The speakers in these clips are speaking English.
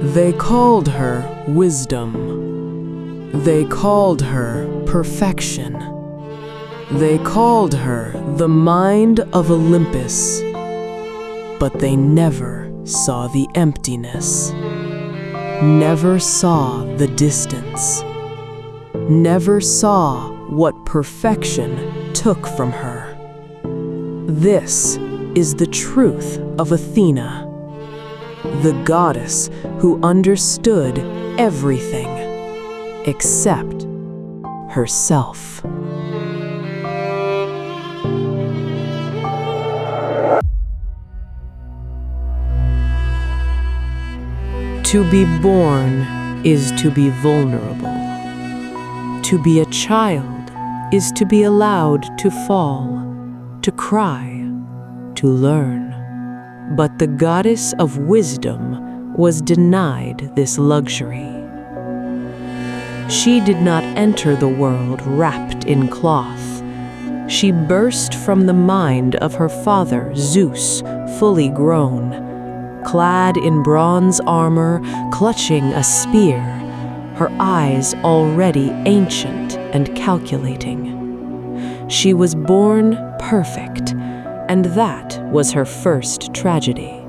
They called her wisdom. They called her perfection. They called her the mind of Olympus. But they never saw the emptiness, never saw the distance, never saw what perfection took from her. This is the truth of Athena, the goddess who understood everything except herself. To be born is to be vulnerable. To be a child is to be allowed to fall, to cry, to learn. But the goddess of wisdom was denied this luxury. She did not enter the world wrapped in cloth. She burst from the mind of her father, Zeus, fully grown, clad in bronze armor, clutching a spear, her eyes already ancient and calculating. She was born perfect, and that was her first tragedy.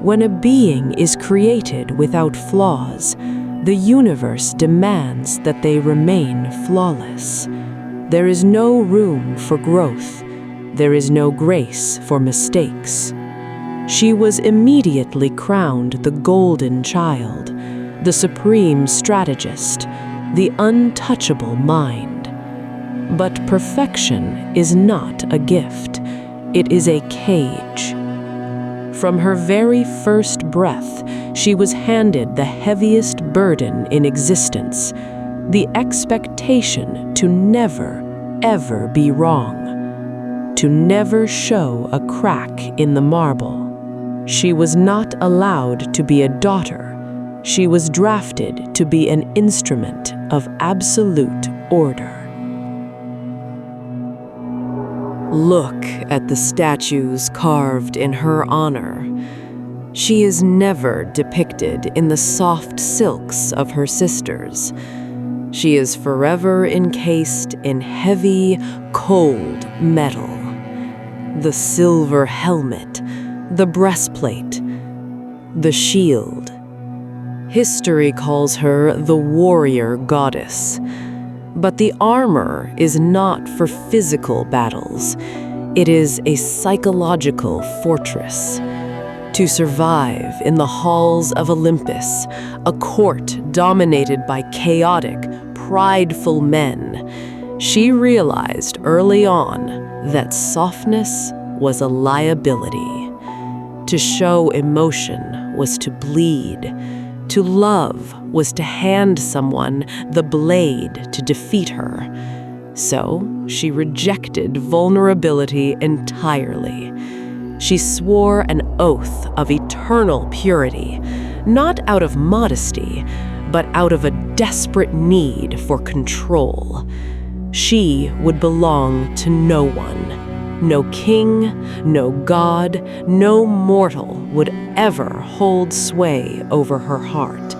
When a being is created without flaws, the universe demands that they remain flawless. There is no room for growth. There is no grace for mistakes. She was immediately crowned the golden child, the supreme strategist, the untouchable mind. But perfection is not a gift. It is a cage. From her very first breath, she was handed the heaviest burden in existence, the expectation to never, ever be wrong, to never show a crack in the marble. She was not allowed to be a daughter. She was drafted to be an instrument of absolute order. Look at the statues carved in her honor. She is never depicted in the soft silks of her sisters. She is forever encased in heavy, cold metal. The silver helmet, the breastplate, the shield. History calls her the warrior goddess. But the armor is not for physical battles. It is a psychological fortress. To survive in the halls of Olympus, a court dominated by chaotic, prideful men, she realized early on that softness was a liability. To show emotion was to bleed. To love was to hand someone the blade to defeat her. So she rejected vulnerability entirely. She swore an oath of eternal purity, not out of modesty, but out of a desperate need for control. She would belong to no one. No king, no god, no mortal would ever hold sway over her heart.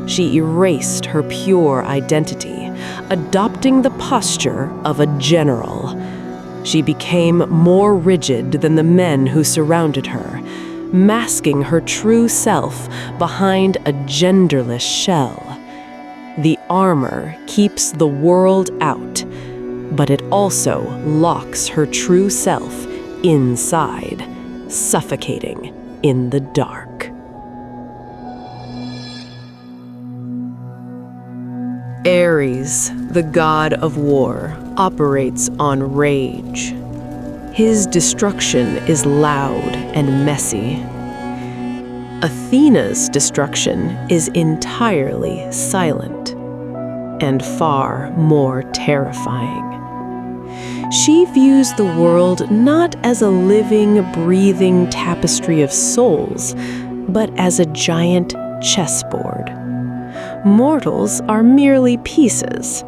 She erased her pure identity, adopting the posture of a general. She became more rigid than the men who surrounded her, masking her true self behind a genderless shell. The armor keeps the world out, but it also locks her true self inside, suffocating in the dark. Ares, the god of war, operates on rage. His destruction is loud and messy. Athena's destruction is entirely silent and far more terrifying. She views the world not as a living, breathing tapestry of souls, but as a giant chessboard. Mortals are merely pieces.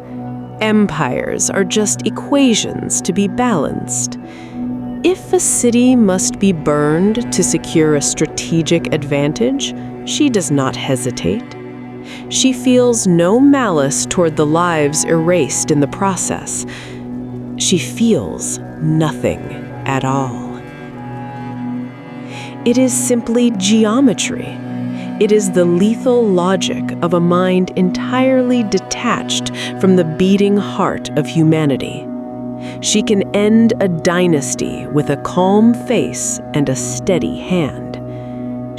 Empires are just equations to be balanced. If a city must be burned to secure a strategic advantage, She does not hesitate. She feels no malice toward the lives erased in the process. She feels nothing at all. It is simply geometry. It is the lethal logic of a mind entirely detached from the beating heart of humanity. She can end a dynasty with a calm face and a steady hand.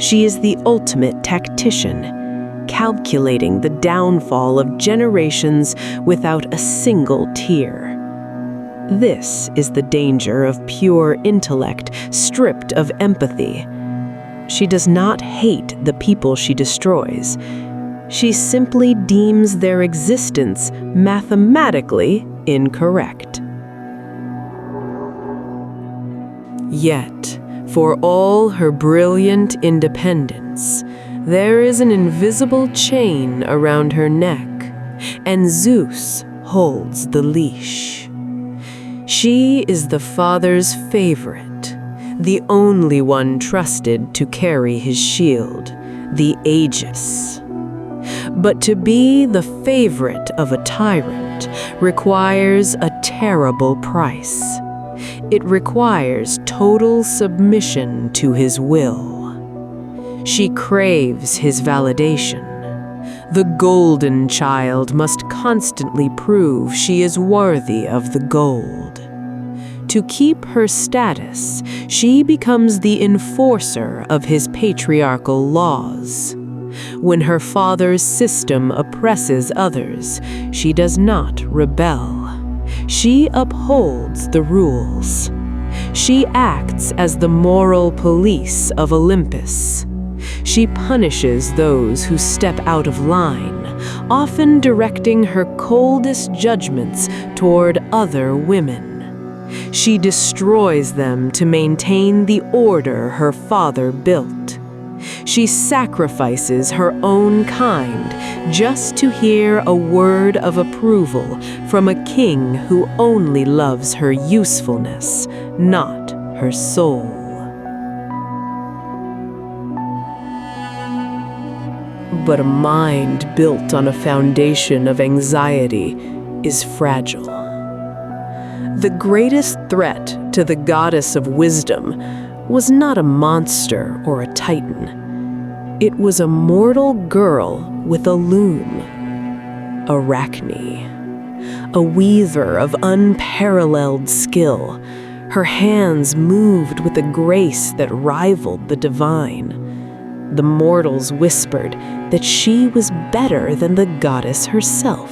She is the ultimate tactician, calculating the downfall of generations without a single tear. This is the danger of pure intellect stripped of empathy. She does not hate the people she destroys. She simply deems their existence mathematically incorrect. Yet, for all her brilliant independence, there is an invisible chain around her neck, and Zeus holds the leash. She is the father's favorite, the only one trusted to carry his shield, the Aegis. But to be the favorite of a tyrant requires a terrible price. It requires total submission to his will. She craves his validation. The golden child must constantly prove she is worthy of the gold. To keep her status, she becomes the enforcer of his patriarchal laws. When her father's system oppresses others, she does not rebel. She upholds the rules. She acts as the moral police of Olympus. She punishes those who step out of line, often directing her coldest judgments toward other women. She destroys them to maintain the order her father built. She sacrifices her own kind just to hear a word of approval from a king who only loves her usefulness, not her soul. But a mind built on a foundation of anxiety is fragile. The greatest threat to the goddess of wisdom was not a monster or a titan. It was a mortal girl with a loom, Arachne, a weaver of unparalleled skill. Her hands moved with a grace that rivaled the divine. The mortals whispered that she was better than the goddess herself.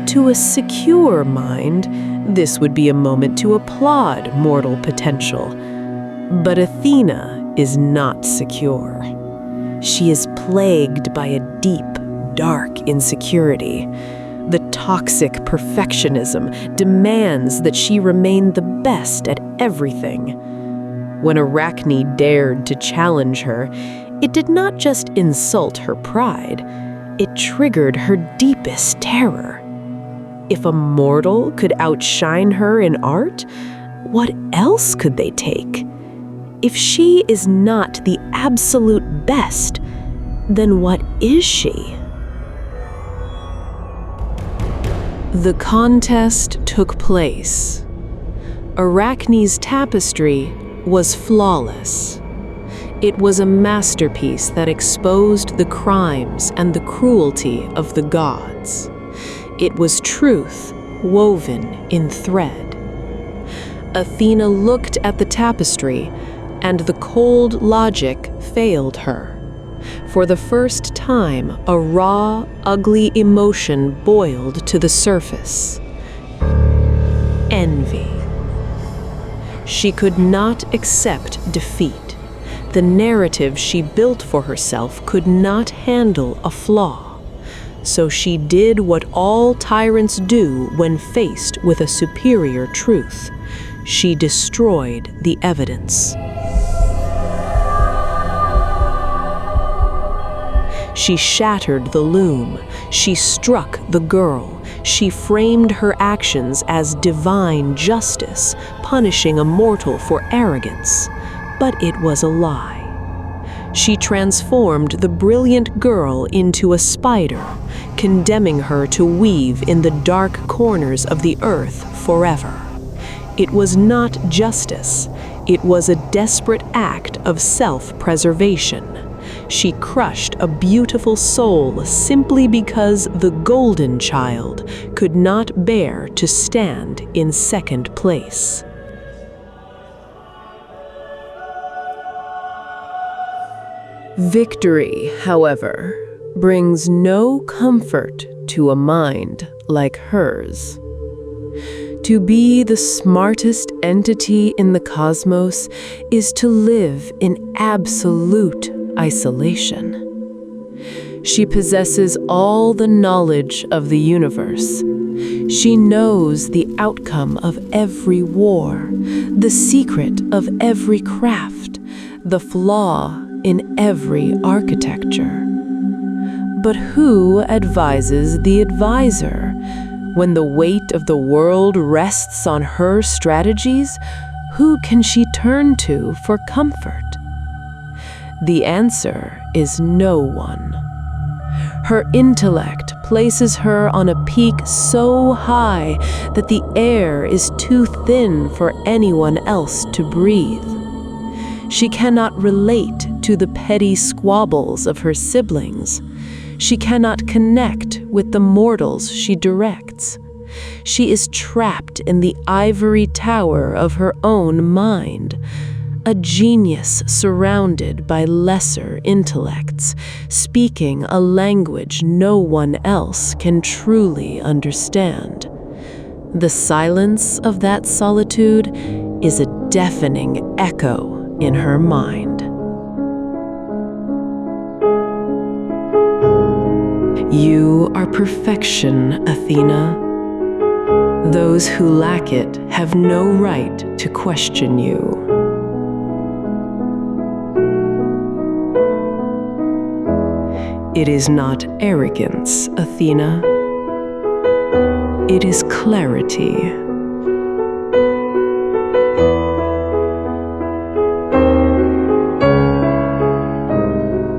To a secure mind, this would be a moment to applaud mortal potential. But Athena is not secure. She is plagued by a deep, dark insecurity. The toxic perfectionism demands that she remain the best at everything. When Arachne dared to challenge her, it did not just insult her pride, it triggered her deepest terror. If a mortal could outshine her in art, what else could they take? If she is not the absolute best, then what is she? The contest took place. Arachne's tapestry was flawless. It was a masterpiece that exposed the crimes and the cruelty of the gods. It was truth woven in thread. Athena looked at the tapestry, and the cold logic failed her. For the first time, a raw, ugly emotion boiled to the surface. Envy. She could not accept defeat. The narrative she built for herself could not handle a flaw. So she did what all tyrants do when faced with a superior truth. She destroyed the evidence. She shattered the loom. She struck the girl. She framed her actions as divine justice, punishing a mortal for arrogance. But it was a lie. She transformed the brilliant girl into a spider, condemning her to weave in the dark corners of the earth forever. It was not justice. It was a desperate act of self-preservation. She crushed a beautiful soul simply because the golden child could not bear to stand in second place. Victory, however, brings no comfort to a mind like hers. To be the smartest entity in the cosmos is to live in absolute isolation. She possesses all the knowledge of the universe. She knows the outcome of every war, the secret of every craft, the flaw in every architecture. But who advises the advisor? When the weight of the world rests on her strategies, who can she turn to for comfort? The answer is no one. Her intellect places her on a peak so high that the air is too thin for anyone else to breathe. She cannot relate to the petty squabbles of her siblings. She cannot connect with the mortals she directs. She is trapped in the ivory tower of her own mind, a genius surrounded by lesser intellects, speaking a language no one else can truly understand. The silence of that solitude is a deafening echo in her mind. You are perfection, Athena. Those who lack it have no right to question you. It is not arrogance, Athena. It is clarity.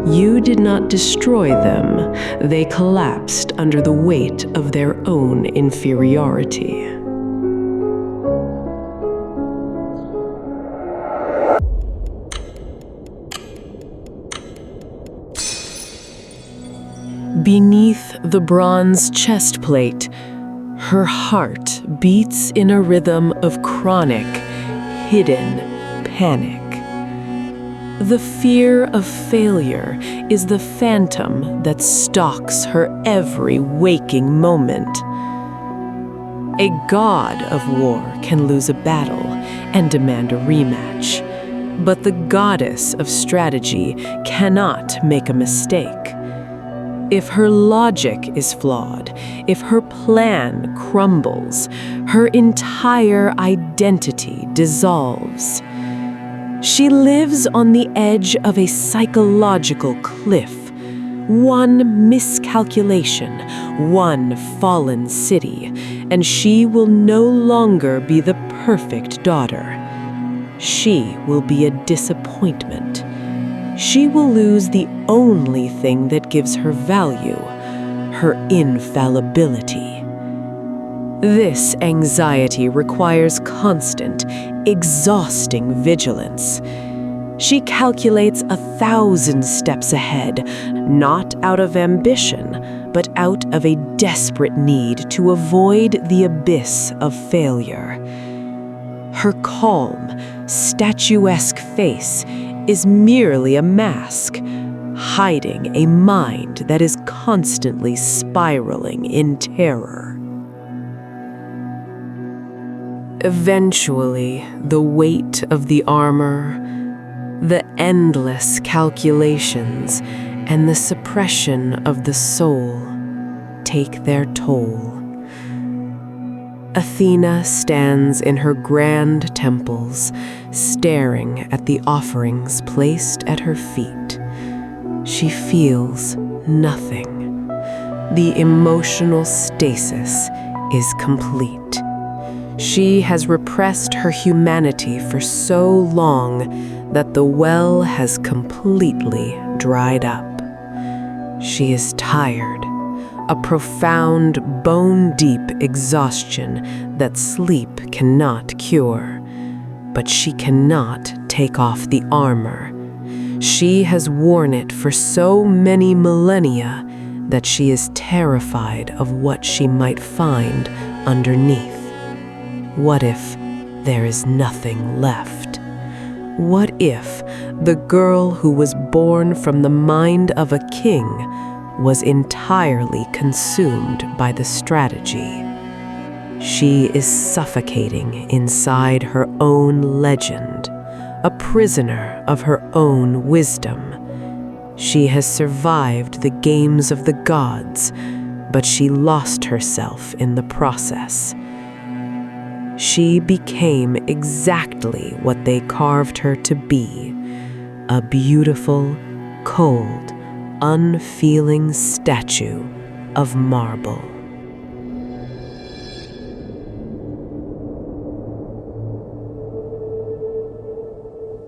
You did not destroy them. They collapsed under the weight of their own inferiority. Beneath the bronze chest plate, her heart beats in a rhythm of chronic, hidden panic. The fear of failure is the phantom that stalks her every waking moment. A god of war can lose a battle and demand a rematch, but the goddess of strategy cannot make a mistake. If her logic is flawed, if her plan crumbles, her entire identity dissolves. She lives on the edge of a psychological cliff. One miscalculation, one fallen city, and she will no longer be the perfect daughter. She will be a disappointment. She will lose the only thing that gives her value, her infallibility. This anxiety requires constant, exhausting vigilance. She calculates 1,000 steps ahead, not out of ambition, but out of a desperate need to avoid the abyss of failure. Her calm, statuesque face is merely a mask, hiding a mind that is constantly spiraling in terror. Eventually, the weight of the armor, the endless calculations, and the suppression of the soul take their toll. Athena stands in her grand temples, staring at the offerings placed at her feet. She feels nothing. The emotional stasis is complete. She has repressed her humanity for so long that the well has completely dried up. She is tired, a profound, bone-deep exhaustion that sleep cannot cure. But she cannot take off the armor. She has worn it for so many millennia that she is terrified of what she might find underneath. What if there is nothing left? What if the girl who was born from the mind of a king was entirely consumed by the strategy? She is suffocating inside her own legend, a prisoner of her own wisdom. She has survived the games of the gods, but she lost herself in the process. She became exactly what they carved her to be, a beautiful, cold, unfeeling statue of marble.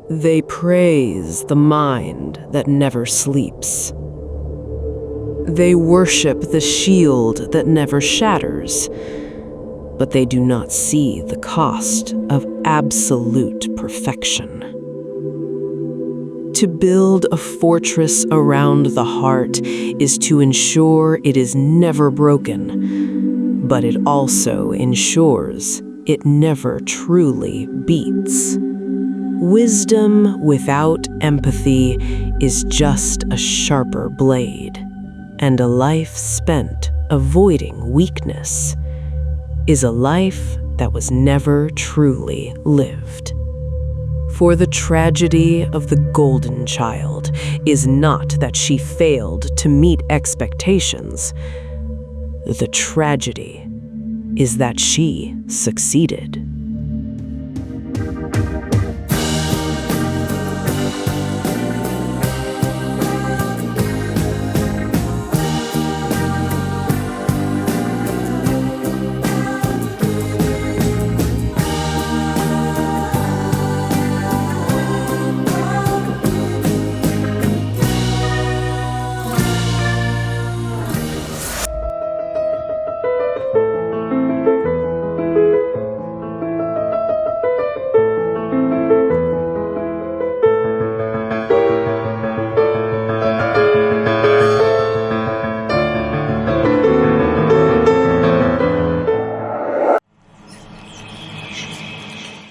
They praise the mind that never sleeps. They worship the shield that never shatters, but they do not see the cost of absolute perfection. To build a fortress around the heart is to ensure it is never broken, but it also ensures it never truly beats. Wisdom without empathy is just a sharper blade, and a life spent avoiding weakness is a life that was never truly lived. For the tragedy of the golden child is not that she failed to meet expectations. The tragedy is that she succeeded.